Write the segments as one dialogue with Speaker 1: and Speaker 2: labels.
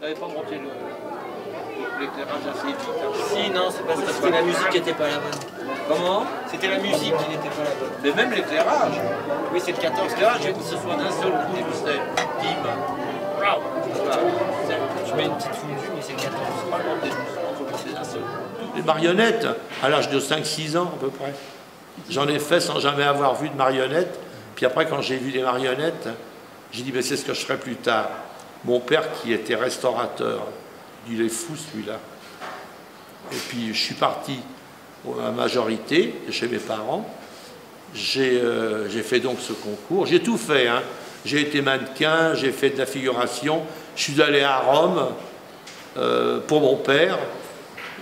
Speaker 1: t'avais pas monté l'éclairage assez vite.
Speaker 2: Si, non, c'est pas ça, c'était la musique qui n'était pas la bonne.
Speaker 1: Comment?
Speaker 2: C'était la musique qui n'était pas la bonne.
Speaker 1: Mais même l'éclairage. Oui, c'est le 14. L'éclairage, j'ai dit que ce soit d'un seul côté, vous savez. Bim.
Speaker 2: Je mets une petite fondue, mais c'est le 14.
Speaker 1: C'est d'un seul.
Speaker 3: Les marionnettes, à l'âge de 5-6 ans à peu près. J'en ai fait sans jamais avoir vu de marionnettes. Puis après, quand j'ai vu les marionnettes, j'ai dit, mais c'est ce que je ferai plus tard. Mon père, qui était restaurateur, il est fou celui-là. Et puis, je suis parti à majorité, chez mes parents. J'ai fait donc ce concours. J'ai tout fait, hein. J'ai été mannequin, j'ai fait de la figuration. Je suis allé à Rome pour mon père.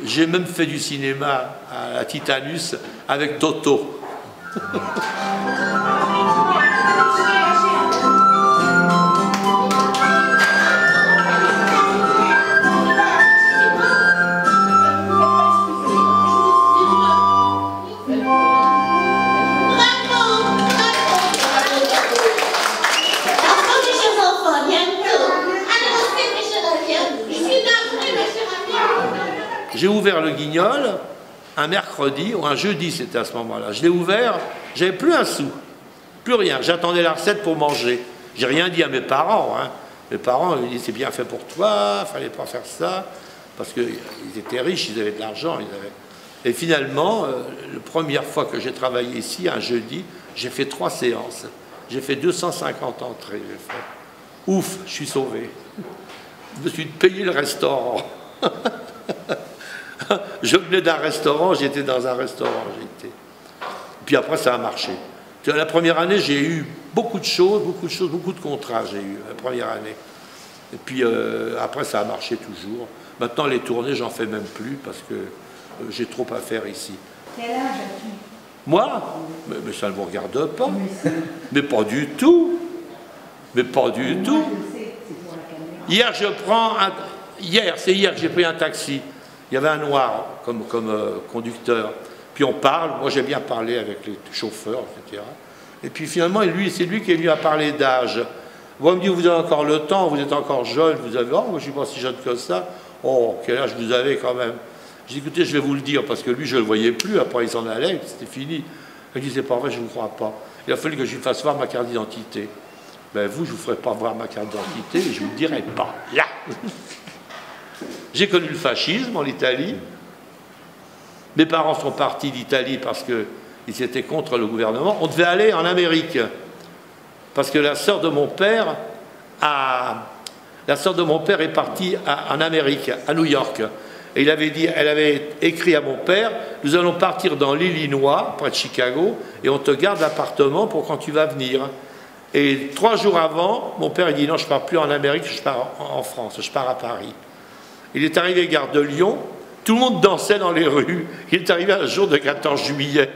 Speaker 3: J'ai même fait du cinéma à la Titanus avec Toto. J'ai ouvert le Guignol un mercredi ou un jeudi, c'était à ce moment-là. Je l'ai ouvert, j'avais plus un sou, plus rien. J'attendais la recette pour manger. J'ai rien dit à mes parents. Hein. Mes parents ils disaient c'est bien fait pour toi, fallait pas faire ça, parce qu'ils étaient riches, ils avaient de l'argent. Et finalement, la première fois que j'ai travaillé ici, un jeudi, j'ai fait 3 séances. J'ai fait 250 entrées. Ouf, je suis sauvé. Je me suis payé le restaurant. Je venais d'un restaurant, j'étais dans un restaurant. Puis après, ça a marché. La première année, j'ai eu beaucoup de choses, beaucoup de contrats, j'ai eu la première année. Et puis après, ça a marché toujours. Maintenant, les tournées, j'en fais même plus parce que j'ai trop à faire ici.
Speaker 4: Quel âge as-tu?
Speaker 3: Moi? Mais ça ne vous regarde pas. Mais pas du tout. Mais pas du tout. Hier, c'est hier que j'ai pris un taxi. Il y avait un noir comme conducteur. Puis on parle, moi j'aime bien parler avec les chauffeurs, etc. Et puis finalement, c'est lui qui est venu à parler d'âge. Moi, il me dit, vous avez encore le temps, vous êtes encore jeune, vous avez... Oh, moi je ne suis pas si jeune que ça. Oh, quel âge vous avez quand même? J'ai dit, écoutez, je vais vous le dire, parce que lui, je ne le voyais plus, après il s'en allait, c'était fini. Il dit, c'est pas vrai, je ne vous crois pas. Il a fallu que je lui fasse voir ma carte d'identité. Ben vous, je ne vous ferai pas voir ma carte d'identité, et je ne vous le dirai pas. Là. J'ai connu le fascisme en Italie. Mes parents sont partis d'Italie parce qu'ils étaient contre le gouvernement. On devait aller en Amérique. Parce que la sœur de mon père est partie en Amérique, à New York. Et elle avait écrit à mon père, nous allons partir dans l'Illinois, près de Chicago, et on te garde l'appartement pour quand tu vas venir. Et 3 jours avant, mon père dit, non, je ne pars plus en Amérique, je pars en France, je pars à Paris. Il est arrivé gare de Lyon, tout le monde dansait dans les rues. Il est arrivé un jour de 14 juillet.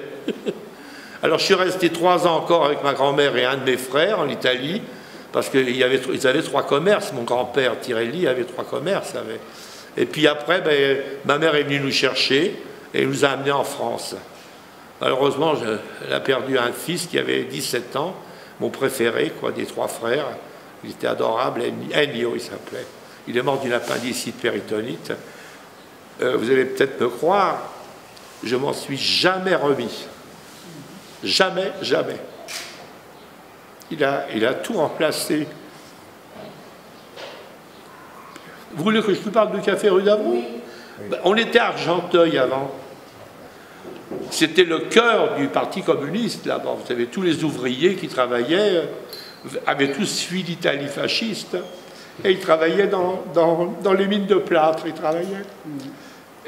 Speaker 3: Alors je suis resté 3 ans encore avec ma grand-mère et un de mes frères en Italie, parce qu'ils avaient 3 commerces. Mon grand-père Tirelli avait 3 commerces. Et puis après, ma mère est venue nous chercher et nous a amenés en France. Malheureusement, elle a perdu un fils qui avait 17 ans, mon préféré, des 3 frères. Il était adorable, Ennio il s'appelait. Il est mort d'une appendicite péritonite. Vous allez peut-être me croire, je m'en suis jamais remis. Jamais, jamais. Il a tout remplacé. Vous voulez que je vous parle du café rue d'Avron? Oui. On était à Argenteuil avant. C'était le cœur du Parti communiste là-bas. Vous savez, tous les ouvriers qui travaillaient avaient tous fui l'Italie fasciste. Et ils travaillaient dans les mines de plâtre, ils travaillaient.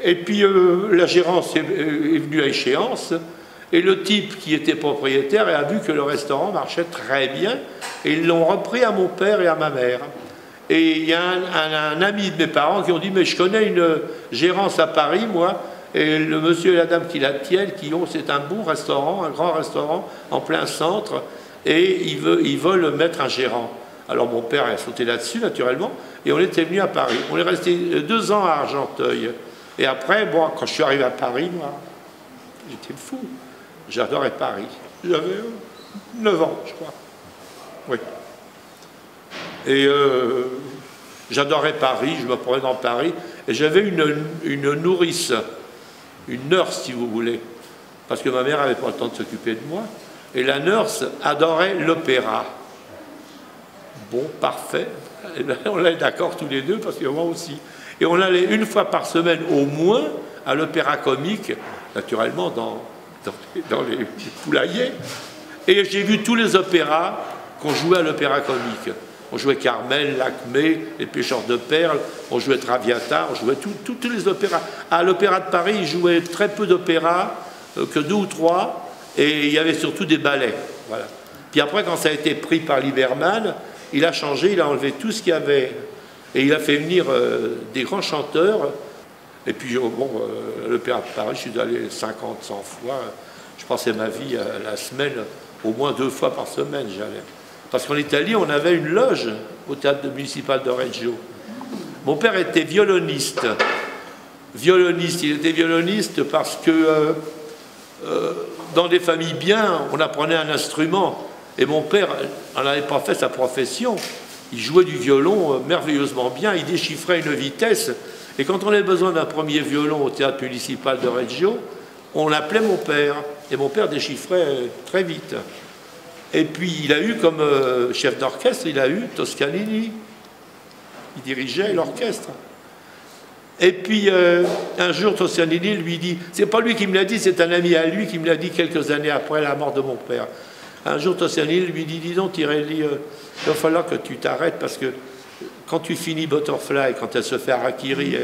Speaker 3: Et puis la gérance est venue à échéance, et le type qui était propriétaire a vu que le restaurant marchait très bien, et ils l'ont repris à mon père et à ma mère. Et il y a un ami de mes parents qui ont dit, mais je connais une gérance à Paris, moi, et le monsieur et la dame qui la tiennent, c'est un bon restaurant, un grand restaurant, en plein centre, et ils veulent mettre un gérant. Alors mon père a sauté là-dessus, naturellement, et on était venu à Paris. On est resté 2 ans à Argenteuil. Et après, bon, quand je suis arrivé à Paris, moi, j'étais fou. J'adorais Paris. J'avais 9 ans, je crois. Oui. Et J'adorais Paris, je me promenais dans Paris, et j'avais une nourrice, une nurse si vous voulez, parce que ma mère n'avait pas le temps de s'occuper de moi, et la nurse adorait l'opéra. Bon, parfait, et là, on est d'accord tous les deux, parce que moi aussi. Et on allait une fois par semaine au moins à l'opéra comique, naturellement dans les poulaillers, et j'ai vu tous les opéras qu'on jouait à l'opéra comique. On jouait Carmen, Lacmé, Les Pêcheurs de Perles, on jouait Traviata, on jouait tous les opéras. À l'Opéra de Paris, ils jouaient très peu d'opéras, que 2 ou 3, et il y avait surtout des ballets. Voilà. Puis après, quand ça a été pris par Lieberman, il a changé, il a enlevé tout ce qu'il y avait, et il a fait venir des grands chanteurs. Et puis, bon, à l'Opéra de Paris, je suis allé 50, 100 fois. Je passais ma vie à la semaine, au moins 2 fois par semaine, j'allais. Parce qu'en Italie, on avait une loge au théâtre municipal de Reggio. Mon père était violoniste. Il était violoniste parce que dans des familles bien, on apprenait un instrument. Et mon père n'en avait pas fait sa profession. Il jouait du violon merveilleusement bien, il déchiffrait une vitesse. Et quand on avait besoin d'un premier violon au théâtre municipal de Reggio, on l'appelait mon père. Et mon père déchiffrait très vite. Et puis, il a eu comme chef d'orchestre, il a eu Toscanini. Il dirigeait l'orchestre. Et puis, un jour, Toscanini lui dit, c'est pas lui qui me l'a dit, c'est un ami à lui qui me l'a dit quelques années après la mort de mon père. Un jour, Toscanini lui dit, dis donc, Tirelli, il va falloir que tu t'arrêtes parce que quand tu finis Butterfly, quand elle se fait harakiri,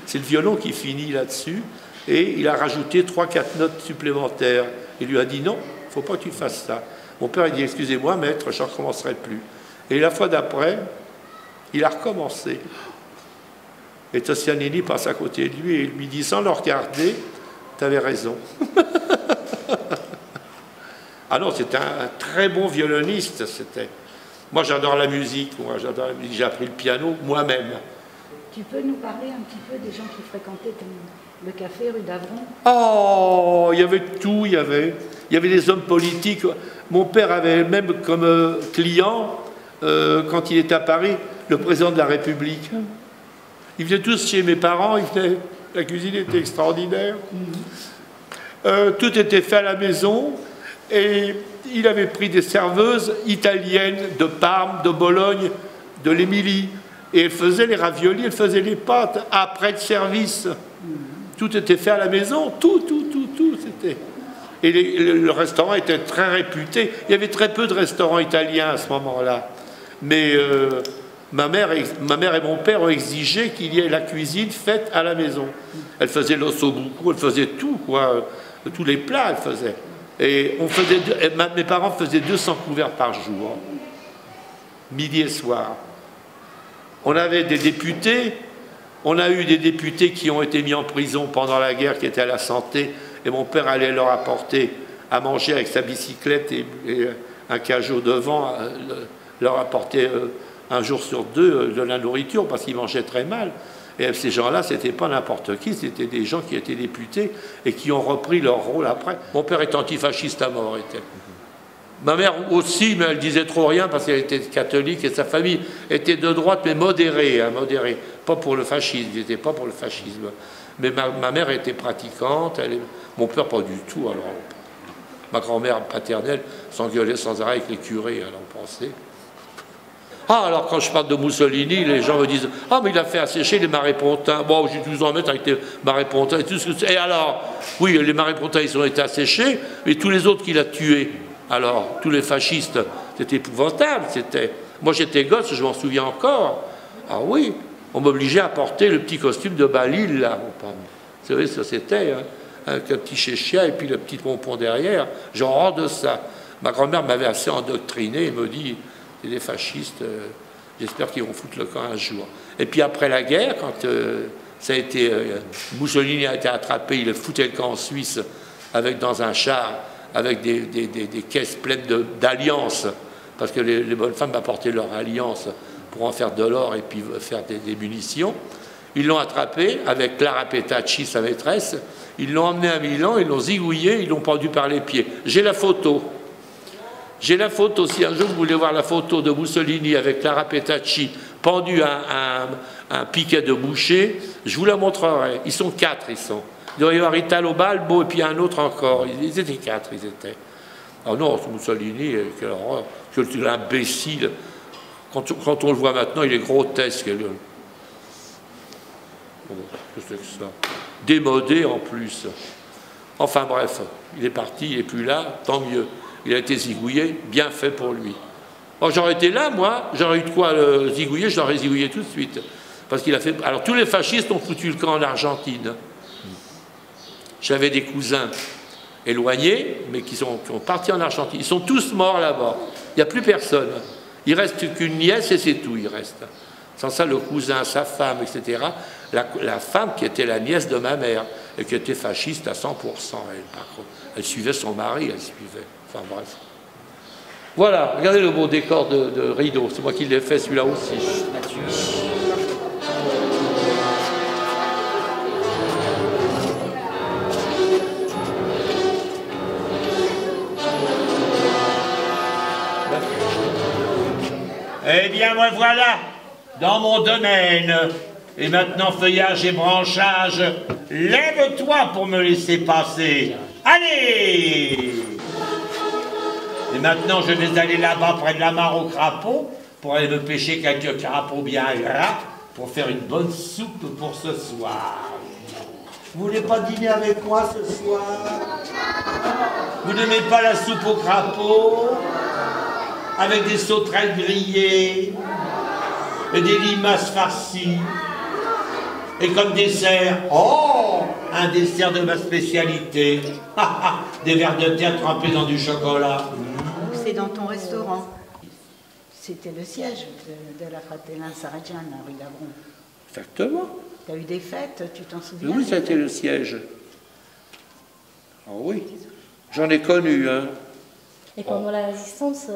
Speaker 3: c'est le violon qui finit là-dessus. Et il a rajouté 3-4 notes supplémentaires. Il lui a dit, non, il ne faut pas que tu fasses ça. Mon père, il dit, excusez-moi, maître, je ne recommencerai plus. Et la fois d'après, il a recommencé. Et Toscanini passe à côté de lui et il lui dit, sans le regarder, tu avais raison. Ah non, c'était un très bon violoniste, c'était. Moi, j'adore la musique, j'ai appris le piano moi-même.
Speaker 4: Tu peux nous parler un petit peu des gens qui fréquentaient le café rue d'Avron?
Speaker 3: Oh, il y avait tout, il y avait des hommes politiques. Mon père avait même comme client, quand il était à Paris, le président de la République. Ils venaient tous chez mes parents, la cuisine était extraordinaire. Tout était fait à la maison. Et il avait pris des serveuses italiennes de Parme, de Bologne, de l'Émilie. Et elles faisaient les raviolis, elles faisaient les pâtes après le service. Tout était fait à la maison, tout, c'était. Et le restaurant était très réputé. Il y avait très peu de restaurants italiens à ce moment-là. Mais ma mère et mon père ont exigé qu'il y ait la cuisine faite à la maison. Elle faisait l'ossobuco, elle faisait tout, quoi. Tous les plats, elle faisait. Et mes parents faisaient 200 couverts par jour, midi et soir. On avait des députés, on a eu des députés qui ont été mis en prison pendant la guerre, qui étaient à la santé, et mon père allait leur apporter à manger avec sa bicyclette et un cajot devant, leur apporter un jour sur 2 de la nourriture parce qu'ils mangeaient très mal. Et ces gens-là, ce n'était pas n'importe qui, c'était des gens qui étaient députés et qui ont repris leur rôle après. Mon père est antifasciste à mort. Ma mère aussi, mais elle disait trop rien parce qu'elle était catholique et sa famille était de droite, mais modérée, modérée. Pas pour le fascisme, ils n'étaient pas pour le fascisme. Mais ma mère était pratiquante, mon père pas du tout. Alors, ma grand-mère paternelle s'engueulait sans arrêt avec les curés, alors on pensait. Ah, alors quand je parle de Mussolini, les gens me disent « Ah, mais il a fait assécher les marais-pontins. » Bon, j'ai 12 ans à mettre avec les marais-pontins et tout ce que c'est. Et alors, oui, les marais-pontins, ils ont été asséchés, mais tous les autres qu'il a tués, alors, tous les fascistes, c'était épouvantable. Moi, j'étais gosse, je m'en souviens encore. Ah oui, on m'obligeait à porter le petit costume de Balil, là. Vous savez ce que c'était, hein, avec un petit chéchia et puis le petit pompon derrière. J'ai horreur de ça. Ma grand-mère m'avait assez endoctriné et me dit... des fascistes, j'espère qu'ils vont foutre le camp un jour. Et puis après la guerre, quand ça a été, Mussolini a été attrapé, il a foutu le camp en Suisse dans un char avec des caisses pleines d'alliances, parce que les bonnes femmes apportaient leur alliance pour en faire de l'or et puis faire des munitions. Ils l'ont attrapé avec Clara Petacci, sa maîtresse, ils l'ont emmené à Milan, ils l'ont zigouillé, ils l'ont pendu par les pieds. J'ai la photo. J'ai la photo, si un jour vous voulez voir la photo de Mussolini avec Clara Petacci pendu à un piquet de boucher, je vous la montrerai. Ils sont 4, ils sont. Il doit y avoir Italo Balbo et puis un autre encore. Ils étaient 4, ils étaient. Oh non, Mussolini, quelle horreur, quel imbécile. Quand on le voit maintenant, il est grotesque. Bon, qu'est-ce que c'est que ça? Démodé en plus. Enfin bref, il est parti, il n'est plus là, tant mieux. Il a été zigouillé, bien fait pour lui. Oh, j'aurais été là, moi, j'aurais eu de quoi le zigouiller, je l'aurais zigouillé tout de suite. Parce qu'il a fait. Alors tous les fascistes ont foutu le camp en Argentine. J'avais des cousins éloignés, mais qui sont partis en Argentine. Ils sont tous morts là-bas. Il n'y a plus personne. Il reste qu'une nièce et c'est tout, il reste. Sans ça, le cousin, sa femme, etc. La femme qui était la nièce de ma mère et qui était fasciste à 100%, elle, par contre. Elle suivait son mari, elle suivait. Enfin bref. Voilà, regardez le beau décor de rideau. C'est moi qui l'ai fait, celui-là aussi.
Speaker 5: Eh bien, me voilà dans mon domaine. Et maintenant, feuillage et branchage, lève-toi pour me laisser passer. Allez! Et maintenant, je vais aller là-bas près de la mare aux crapauds pour aller me pêcher quelques crapauds bien gras pour faire une bonne soupe pour ce soir. Vous voulez pas dîner avec moi ce soir? Vous n'aimez pas la soupe aux crapauds? Avec des sauterelles grillées et des limaces farcies. Et comme dessert, oh, un dessert de ma spécialité. Des vers de terre trempés dans du chocolat.
Speaker 4: C'est dans ton restaurant. C'était le siège de la Fratellin Sarragiane, à rue d'Avron.
Speaker 3: Exactement.
Speaker 4: Tu as eu des fêtes, tu t'en souviens?
Speaker 3: Oui, ça a été le siège. Oh oui, j'en ai connu, hein.
Speaker 6: Et pendant la résistance,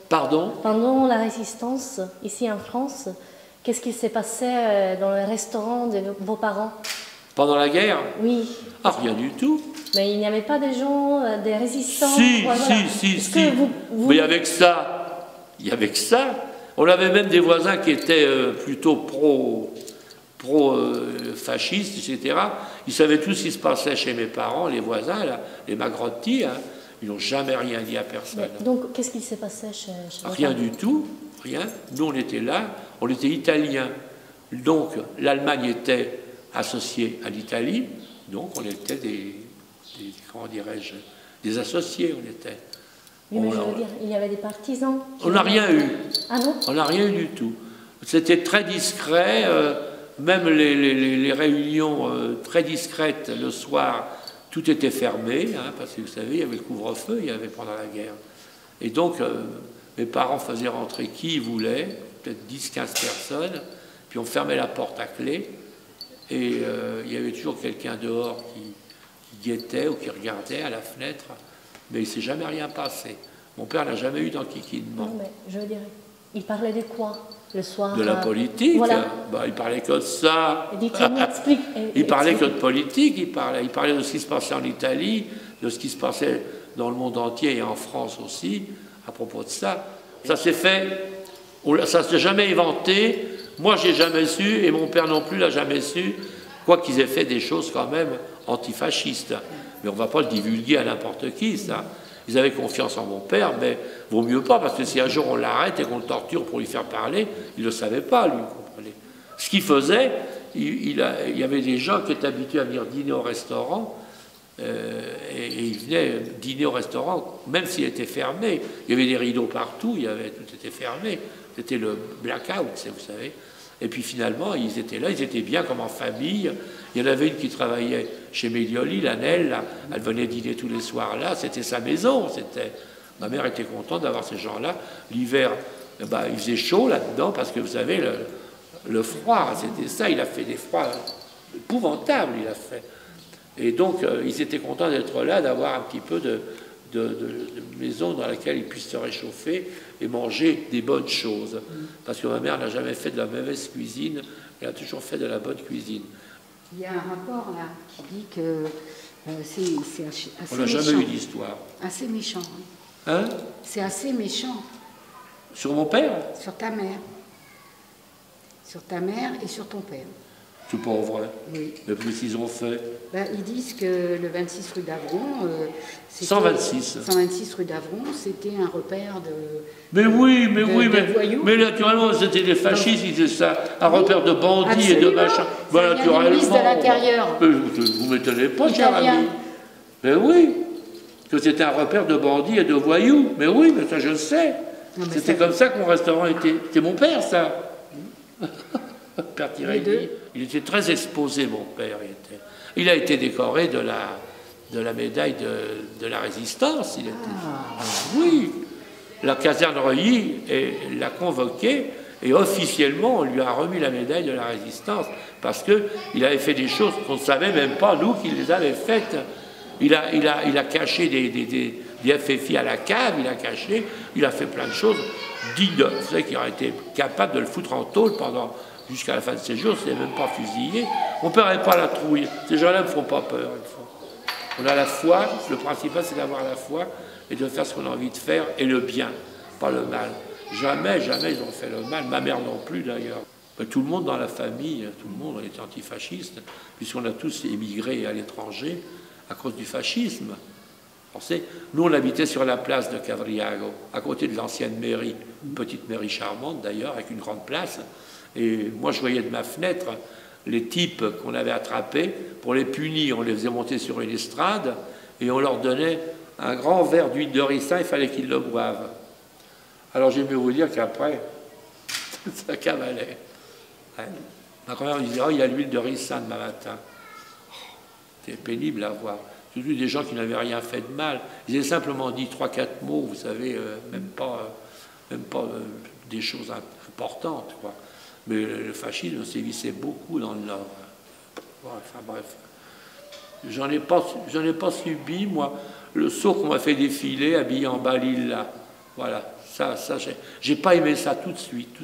Speaker 3: Pardon?
Speaker 6: pendant la résistance, ici en France, qu'est-ce qui s'est passé dans le restaurant de vos parents?
Speaker 3: Pendant la guerre?
Speaker 6: Oui.
Speaker 3: Ah, rien du tout.
Speaker 6: Mais il n'y avait pas des gens, des résistants?
Speaker 3: Si,
Speaker 6: voilà.
Speaker 3: si.
Speaker 6: Que vous...
Speaker 3: Mais avec ça, il y avait que ça. On avait même des voisins qui étaient plutôt pro-fascistes, etc. Ils savaient tout ce qui se passait chez mes parents, les voisins, là, les Magrotti, hein. Ils n'ont jamais rien dit à personne.
Speaker 6: Mais donc, qu'est-ce qui s'est passé chez
Speaker 3: Rien du tout, rien. Nous, on était là, on était italiens. Donc, l'Allemagne était associée à l'Italie, donc on était comment dirais-je, des associés, on était.
Speaker 6: Oui, mais je veux dire, il y avait des partisans.
Speaker 3: On n'a rien eu.
Speaker 6: Ah non?
Speaker 3: On n'a rien eu du tout. C'était très discret, même les réunions très discrètes le soir, tout était fermé, hein, parce que vous savez, il y avait le couvre-feu, il y avait pendant la guerre. Et donc, mes parents faisaient rentrer qui ils voulaient, peut-être 10-15 personnes, puis on fermait la porte à clé, et il y avait toujours quelqu'un dehors qui guettait ou qui regardait à la fenêtre, mais il ne s'est jamais rien passé. Mon père n'a jamais eu d'enquiquinement.
Speaker 6: Non, mais je veux dire, il parlait de quoi le soir?
Speaker 3: De la politique,
Speaker 6: voilà.
Speaker 3: Bah, il parlait que de ça. Il parlait que de politique, il parlait de ce qui se passait en Italie, de ce qui se passait dans le monde entier et en France aussi, à propos de ça. Ça s'est fait, ça ne s'est jamais inventé, moi j'ai jamais su, et mon père non plus l'a jamais su, quoi qu'ils aient fait des choses quand même antifascistes. Mais on ne va pas le divulguer à n'importe qui, ça. Ils avaient confiance en mon père, mais vaut mieux pas, parce que si un jour on l'arrête et qu'on le torture pour lui faire parler, il ne le savait pas, lui, vous comprenez. Ce qu'il faisait, il y avait des gens qui étaient habitués à venir dîner au restaurant, et ils venaient dîner au restaurant, même s'il était fermé. Il y avait des rideaux partout, tout était fermé. C'était le blackout, vous savez. Et puis finalement, ils étaient là, ils étaient bien comme en famille. Il y en avait une qui travaillait chez Medioli, l'Annelle, là. Elle venait dîner tous les soirs là, c'était sa maison. Ma mère était contente d'avoir ces gens-là. L'hiver, il faisait chaud là-dedans, parce que vous savez, le froid, c'était ça, il a fait des froids épouvantables, il a fait. Et donc, ils étaient contents d'être là, d'avoir un petit peu de maison dans laquelle ils puissent se réchauffer et manger des bonnes choses. Parce que ma mère n'a jamais fait de la mauvaise cuisine, elle a toujours fait de la bonne cuisine.
Speaker 4: Il y a un rapport là qui dit que c'est assez
Speaker 3: On n'a jamais eu d'histoire.
Speaker 4: Assez méchant.
Speaker 3: Hein?
Speaker 4: C'est assez méchant.
Speaker 3: Sur mon père?
Speaker 4: Sur ta mère. Sur ta mère et sur ton père.
Speaker 3: C'est pas vrai.
Speaker 4: Oui.
Speaker 3: Mais qu'est-ce qu'ils ont fait?
Speaker 4: Ben, ils disent que le 26 rue d'Avron...
Speaker 3: 126.
Speaker 4: 126 rue d'Avron, c'était un repère de...
Speaker 3: Mais oui,
Speaker 4: voyous.
Speaker 3: mais naturellement, c'était les fascistes qui faisaient ça, un repère de bandits
Speaker 4: absolument.
Speaker 3: et de machin. Ben,
Speaker 4: naturellement. Le ministre de l'Intérieur.
Speaker 3: Vous m'étonnez pas, cher
Speaker 4: Italien.
Speaker 3: ami. Mais oui, que c'était un repère de bandits et de voyous. Mais oui, mais ça je le sais. C'était comme ça que mon restaurant était. C'était mon père, ça. Père Tirelli. Il était très exposé, mon père. Il a été décoré de la médaille de la Résistance. Il était... Oui. La caserne Reuilly l'a convoqué et officiellement on lui a remis la médaille de la Résistance parce qu'il avait fait des choses qu'on ne savait même pas, nous, qu'il les avait faites. Il a caché des FFI à la cave, il a fait plein de choses dignes. Vous savez qu'il aurait été capable de le foutre en tôle jusqu'à la fin de ses jours, s'il n'avait même pas fusillé. Mon père n'avait pas la trouille. Ces gens-là ne me font pas peur. On a la foi, le principal c'est d'avoir la foi et de faire ce qu'on a envie de faire, et le bien, pas le mal. Jamais ils ont fait le mal, ma mère non plus d'ailleurs. Mais tout le monde dans la famille, tout le monde était antifasciste, puisqu'on a tous émigré à l'étranger à cause du fascisme. Nous on habitait sur la place de Cavriago, à côté de l'ancienne mairie, une petite mairie charmante d'ailleurs, avec une grande place. Et moi je voyais de ma fenêtre les types qu'on avait attrapés, pour les punir, on les faisait monter sur une estrade, et on leur donnait un grand verre d'huile de ricin, il fallait qu'ils le boivent. Alors j'ai mieux vous dire qu'après, ça cavalait. Ouais. Ma grand-mère me disait, oh, il y a l'huile de ricin demain matin. C'était pénible à voir. Surtout des gens qui n'avaient rien fait de mal. Ils avaient simplement dit 3-4 mots, vous savez, même pas des choses importantes, quoi. Mais le fascisme sévissait beaucoup dans le Nord. Enfin bref. J'en ai pas subi, moi, le saut qu'on m'a fait défiler, habillé en balilla. Voilà, ça j'ai pas aimé ça tout de suite.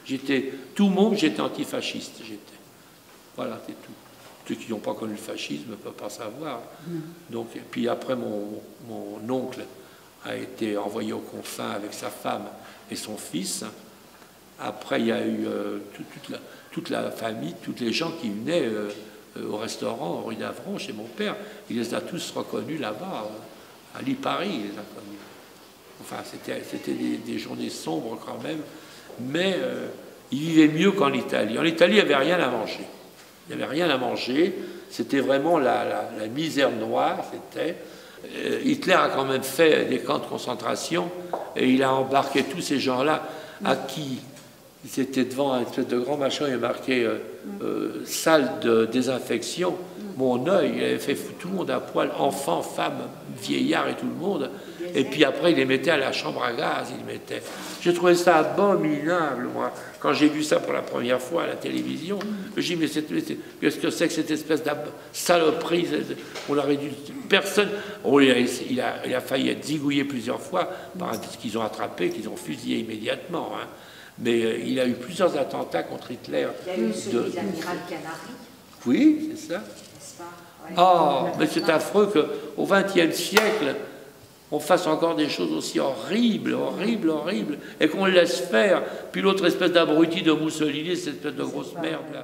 Speaker 3: J'étais tout môme, j'étais antifasciste. Voilà, c'est tout. Ceux qui n'ont pas connu le fascisme ne peuvent pas savoir. Donc, et puis après, mon oncle a été envoyé aux confins avec sa femme et son fils. Après, il y a eu toute la famille, tous les gens qui venaient au restaurant rue d'Avron, chez mon père. Il les a tous reconnus là-bas, à Lipari, il les a connus. Enfin, c'était des journées sombres quand même, mais ils vivaient mieux qu'en Italie. En Italie, il n'y avait rien à manger. Il n'y avait rien à manger, c'était vraiment la misère noire, Hitler a quand même fait des camps de concentration, et il a embarqué tous ces gens-là à qui c'était devant un espèce de grand machin, il y a marqué salle de désinfection. Mon œil, il avait fait tout le monde à poil, enfants, femmes, vieillards et tout le monde. Et puis après, il les mettait à la chambre à gaz. J'ai trouvé ça abominable, moi. Quand j'ai vu ça pour la première fois à la télévision, j'ai dit, mais qu'est-ce que c'est que cette espèce de saloperie? On l'aurait dû... Personne... Oh, il a failli être zigouillé plusieurs fois par ce qu'ils ont attrapé, qu'ils ont fusillé immédiatement. Hein. Mais il a eu plusieurs attentats contre Hitler.
Speaker 7: Il y a eu celui de l'amiral Canary.
Speaker 3: Oui, c'est ça.
Speaker 7: N'est-ce pas? Ouais.
Speaker 3: Oh, mais c'est affreux qu'au XXe siècle, on fasse encore des choses aussi horribles, et qu'on le laisse faire. Puis l'autre espèce d'abruti de Mussolini, cette espèce de grosse merde là.